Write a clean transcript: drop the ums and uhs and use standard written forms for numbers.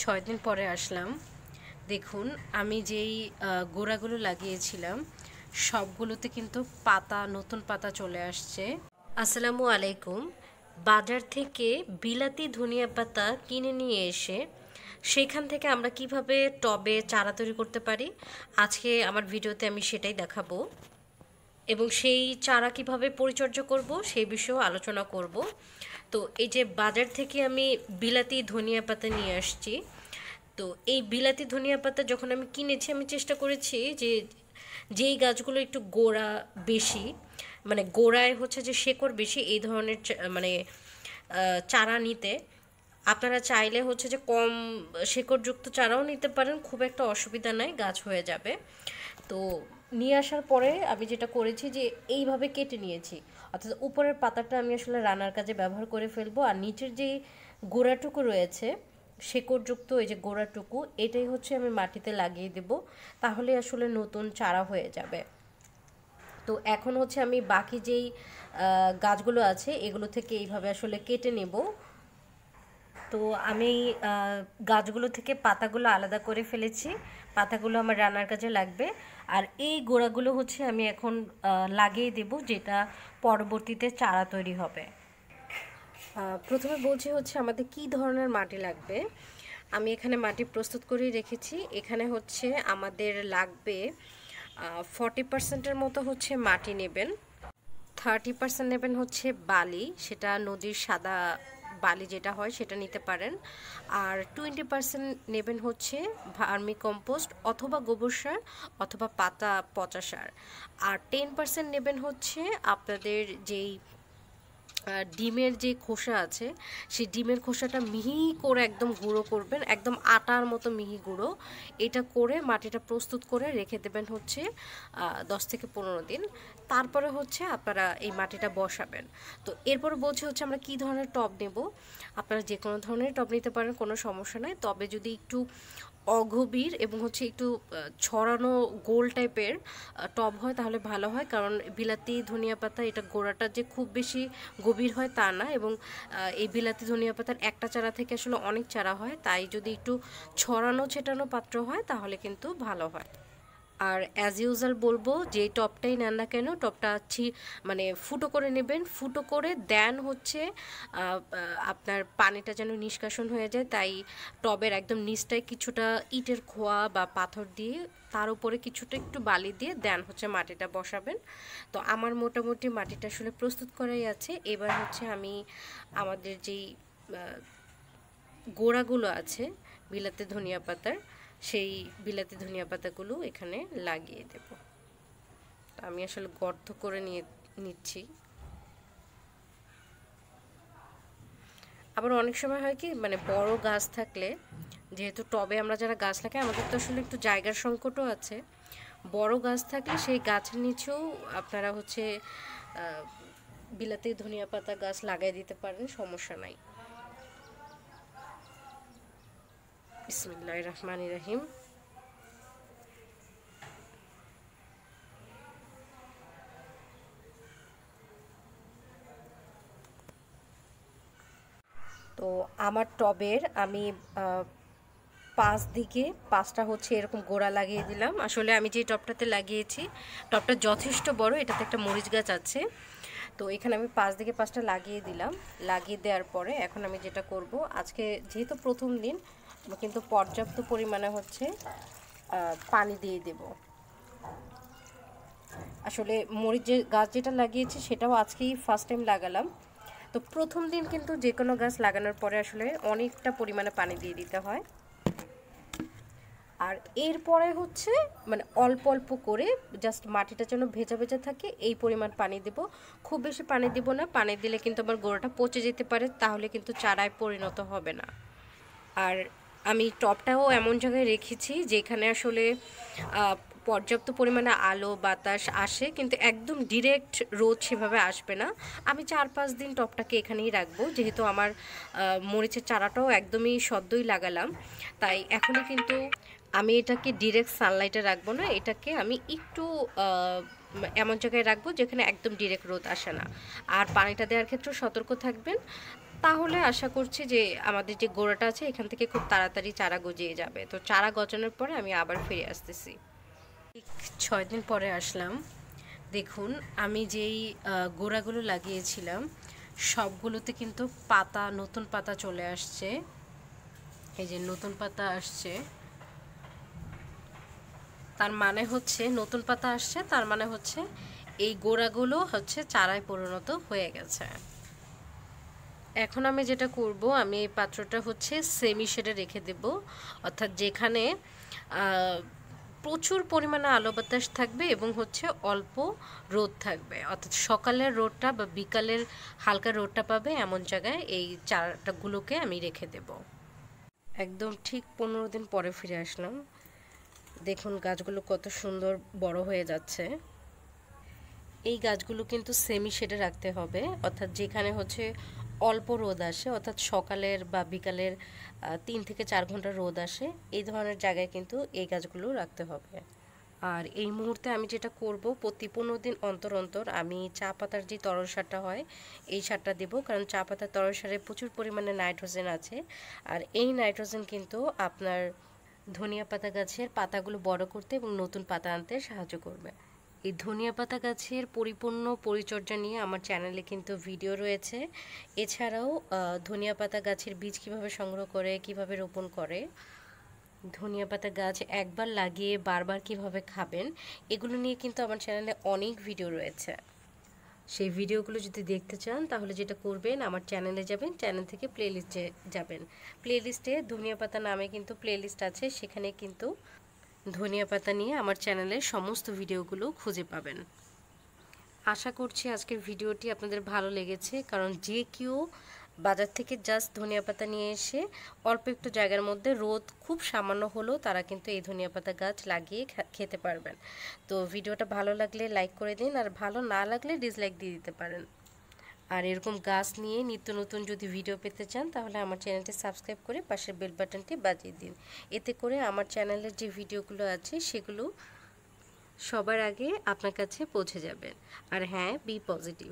6 দিন পরে আসলাম। দেখুন আমি যেই গোড়াগুলো লাগিয়েছিলাম সবগুলোতে কিন্তু পাতা, নতুন পাতা চলে আসছে। আসসালামু আলাইকুম। বাজার থেকে বিলাতি ধনিয়া পাতা কিনে নিয়ে এসে সেখান থেকে আমরা কিভাবে টবে চারা তৈরি করতে পারি, আজকে আমার ভিডিওতে আমি সেটাই দেখাবো এবং সেই চারা কিভাবে পরিচর্যা করব সেই বিষয়েও আলোচনা করব। তো এই যে বাজার থেকে আমি বিলাতি ধনিয়া পাতা নিয়ে আসছি, তো এই বিলাতি ধনিয়া পাতা যখন আমি কিনেছি আমি চেষ্টা করেছি যে যেই গাছগুলো একটু গোড়া বেশি, মানে গোড়ায় হচ্ছে যে শেকড় বেশি, এই ধরনের মানে চারা নিতে। আপনারা চাইলে হচ্ছে যে কম শেকড়যুক্ত চারাও নিতে পারেন, খুব একটা অসুবিধা নাই, গাছ হয়ে যাবে। তো নিয়ে আসার পরে আমি যেটা করেছি যে এইভাবে কেটে নিয়েছি, অর্থাৎ উপরের পাতাটা আমি আসলে রান্নার কাজে ব্যবহার করে ফেলবো, আর নিচের যে গোড়াটুকু রয়েছে শেকড়যুক্ত এই যে গোড়াটুকু, এটাই হচ্ছে আমি মাটিতে লাগিয়ে দেব, তাহলে আসলে নতুন চারা হয়ে যাবে। তো এখন হচ্ছে আমি বাকি যেই গাছগুলো আছে এগুলো থেকে এইভাবে আসলে কেটে নেব। তো আমি গাছগুলো থেকে পাতাগুলো আলাদা করে ফেলেছি, পাতাগুলো আমার রান্নার কাজে লাগবে। আর এই গোড়াগুলো হচ্ছে আমি এখন লাগিয়ে দেব, যেটা পরবর্তীতে চারা তৈরি হবে। প্রথমে বলছি হচ্ছে আমাদের কি ধরনের মাটি লাগবে। আমি এখানে মাটি প্রস্তুত করে রেখেছি। এখানে হচ্ছে আমাদের লাগবে 40%-এর মতো হচ্ছে মাটি নেবেন, 30% নেবেন হচ্ছে বালি, সেটা নদীর সাদা বালি যেটা হয় সেটা নিতে পারেন। আর 20% নেবেন হচ্ছে ভার্মি কম্পোস্ট অথবা গোবর সার অথবা পাতা পচা সার। আর 10% নেবেন হচ্ছে আপনাদের যেই ডিমের যে খোসা আছে সেই ডিমের খোসাটা মিহি করে একদম গুঁড়ো করবেন, একদম আটার মতো মিহি গুঁড়ো। এটা করে মাটিটা প্রস্তুত করে রেখে দেবেন হচ্ছে 10 থেকে 15 দিন। তারপরে হচ্ছে আপনারা এই মাটিটা বসাবেন। তো এরপরে বলছে হচ্ছে আমরা কি ধরনের টব নেব। আপনারা যে কোনো ধরনের টব নিতে পারেন, কোনো সমস্যা নাই, তবে যদি একটু অগভীর এবং হচ্ছে একটু ছড়ানো গোল টাইপের টব হয় তাহলে ভালো হয়, কারণ বিলাতি ধনিয়া পাতা এটা গোড়াটা যে খুব বেশি গভীর হয় তা না, এবং এই বিলাতি ধনিয়া পাতার একটা চারা থেকে আসলে অনেক চারা হয়, তাই যদি একটু ছড়ানো ছেটানো পাত্র হয় তাহলে কিন্তু ভালো হয়। আর অ্যাজ ইউজাল বলবো যে টপটাই নেন না কেন, টপটা মানে ফুটো করে নেবেন, ফুটো করে দেন হচ্ছে আপনার পানিটা যেন নিষ্কাশন হয়ে যায়, তাই টবের একদম নিচটায় কিছুটা ইটের খোয়া বা পাথর দিয়ে তার উপরে কিছুটা একটু বালি দিয়ে দেন হচ্ছে মাটিটা বসাবেন। তো আমার মোটামুটি মাটিটা আসলে প্রস্তুত করাই আছে। এবার হচ্ছে আমি আমাদের যেই গোড়াগুলো আছে বিলাতি ধনিয়া পাতার, সেই বিলাতি ধনিয়া পাতাগুলো এখানে লাগিয়ে দেব। আমি আসলে গর্ত করে নিচ্ছি। আবার অনেক সময় হয় কি, মানে বড় গাছ থাকলে, যেহেতু টবে আমরা যারা গাছ লাগাই আমাদের তো আসলে একটু জায়গার সংকটও আছে, বড় গাছ থাকলে সেই গাছের নিচেও আপনারা হচ্ছে বিলাতি ধনিয়া পাতা গাছ লাগাই দিতে পারেন, সমস্যা নাই। বিসমিল্লাহির রহমানির রহিম। তো আমার টবের আমি 5 দিকে 5টা হচ্ছে এরকম গোড়া লাগিয়ে দিলাম। আসলে আমি যে টবটাতে লাগিয়েছি টবটা যথেষ্ট বড়, এটাতে একটা মরিচ গাছ আছে। তো এখানে আমি 5 দিকে 5টা লাগিয়ে দিলাম। লাগিয়ে দেওয়ার পরে এখন আমি যেটা করব, আজকে যেহেতু প্রথম দিন আমি কিন্তু পর্যাপ্ত পরিমাণে হচ্ছে পানি দিয়ে দেব। আসলে মরিচ যে গাছ যেটা লাগিয়েছি সেটাও আজকেই ফার্স্ট টাইম লাগালাম। তো প্রথম দিন কিন্তু যে কোনো গাছ লাগানোর পরে আসলে অনেকটা পরিমাণে পানি দিয়ে দিতে হয়। আর এরপরে হচ্ছে মানে অল্প অল্প করে জাস্ট মাটিটা যেন ভেজা ভেজা থাকে এই পরিমাণ পানি দেব, খুব বেশি পানি দেব না, পানি দিলে কিন্তু আমার গোড়াটা পচে যেতে পারে, তাহলে কিন্তু চারায় পরিণত হবে না। আর আমি টবটাও এমন জায়গায় রেখেছি যেখানে আসলে পর্যাপ্ত পরিমাণে আলো বাতাস আসে, কিন্তু একদম ডিরেক্ট রোদ সেভাবে আসবে না। আমি 4-5 দিন টবটাকে এখানেই রাখবো, যেহেতু আমার মরিচের চারাটাও একদমই সদ্যই লাগালাম, তাই এখনই কিন্তু আমি এটাকে ডিরেক্ট সানলাইটে রাখবো না, এটাকে আমি একটু এমন জায়গায় রাখবো যেখানে একদম ডিরেক্ট রোদ আসে না। আর পানিটা দেওয়ার ক্ষেত্রে সতর্ক থাকবেন, তাহলে আশা করছি যে আমাদের যে গোড়াটা আছে এখান থেকে খুব তাড়াতাড়ি চারা গজিয়ে যাবে। তো চারা গজানোর পরে আমি আবার ফিরে আসতেছি। ঠিক 6 দিন পরে আসলাম। দেখুন আমি যেই গোড়াগুলো লাগিয়েছিলাম সবগুলোতে কিন্তু পাতা, নতুন পাতা চলে আসছে। এই যে নতুন পাতা আসছে, তার মানে হচ্ছে নতুন পাতা আসছে, তার মানে হচ্ছে এই গোড়াগুলো হচ্ছে চারায় পরিণত হয়ে গেছে। এখন আমি যেটা করব, আমি এই পাত্রটা হচ্ছে সেমি শেডে রেখে দেব, অর্থাৎ যেখানে প্রচুর পরিমাণে আলো বাতাস থাকবে এবং হচ্ছে অল্প রোদ থাকবে, অর্থাৎ সকালের রোদটা বা বিকালের হালকা রোদটা পাবে এমন জায়গায় এই চারাটাগুলোকে আমি রেখে দেব। একদম ঠিক 15 দিন পরে ফিরে আসলাম। দেখুন গাছগুলো কত সুন্দর বড় হয়ে যাচ্ছে। এই গাছগুলো কিন্তু সেমি শেডে রাখতে হবে, অর্থাৎ যেখানে হচ্ছে অল্প রোদ আসে, অর্থাৎ সকালের বা বিকালের 3 থেকে 4 ঘন্টা রোদ আসে, এই ধরনের জায়গায় কিন্তু এই গাছগুলো রাখতে হবে। আর এই মুহূর্তে আমি যেটা করব, প্রতি 15 দিন অন্তর অন্তর আমি চা পাতার যে তরল সারটা হয় এই সারটা দেব, কারণ চা পাতার তরল সারে প্রচুর পরিমাণে নাইট্রোজেন আছে। আর এই নাইট্রোজেন কিন্তু আপনার ধনিয়া পাতা গাছের পাতাগুলো বড় করতে এবং নতুন পাতা আনতে সাহায্য করবে। এই ধনিয়া পাতা গাছের পরিপূর্ণ পরিচর্যা নিয়ে আমার চ্যানেলে কিন্তু ভিডিও রয়েছে। এছাড়াও ধনিয়া পাতা গাছের বীজ কিভাবে সংগ্রহ করে, কিভাবে রোপণ করে, ধনিয়া পাতা গাছ একবার লাগিয়ে বারবার কিভাবে খাবেন, এগুলো নিয়ে কিন্তু আমার চ্যানেলে অনেক ভিডিও রয়েছে। সেই ভিডিওগুলো যদি দেখতে চান তাহলে যেটা করবেন, আমার চ্যানেলে যাবেন, চ্যানেল থেকে প্লেলিস্টে যাবেন। প্লেলিস্টে ধনিয়া পাতা নামে কিন্তু প্লেলিস্ট আছে, সেখানে কিন্তু ধনিয়া পাতা নিয়ে আমার চ্যানেলের সমস্ত ভিডিওগুলো খুঁজে পাবেন। আশা করছি আজকের ভিডিওটি আপনাদের ভালো লেগেছে, কারণ যে কেউ বাজার থেকে জাস্ট ধনিয়া পাতা নিয়ে এসে অল্প একটু জায়গার মধ্যে, রোদ খুব সামান্য হলেও তারা কিন্তু এই ধনিয়া পাতা গাছ লাগিয়ে খেতে পারবেন। তো ভিডিওটা ভালো লাগলে লাইক করে দিন, আর ভালো না লাগলে ডিসলাইক দিয়ে দিতে পারেন। আর এরকম গাছ নিয়ে নিত্য নতুন যদি ভিডিও পেতে চান তাহলে আমার চ্যানেলটি সাবস্ক্রাইব করে পাশের বেল বাটনটি বাজিয়ে দিন। এতে করে আমার চ্যানেলের যে ভিডিওগুলো আছে সেগুলো সবার আগে আপনার কাছে পৌঁছে যাবে। আর হ্যাঁ, বি পজিটিভ।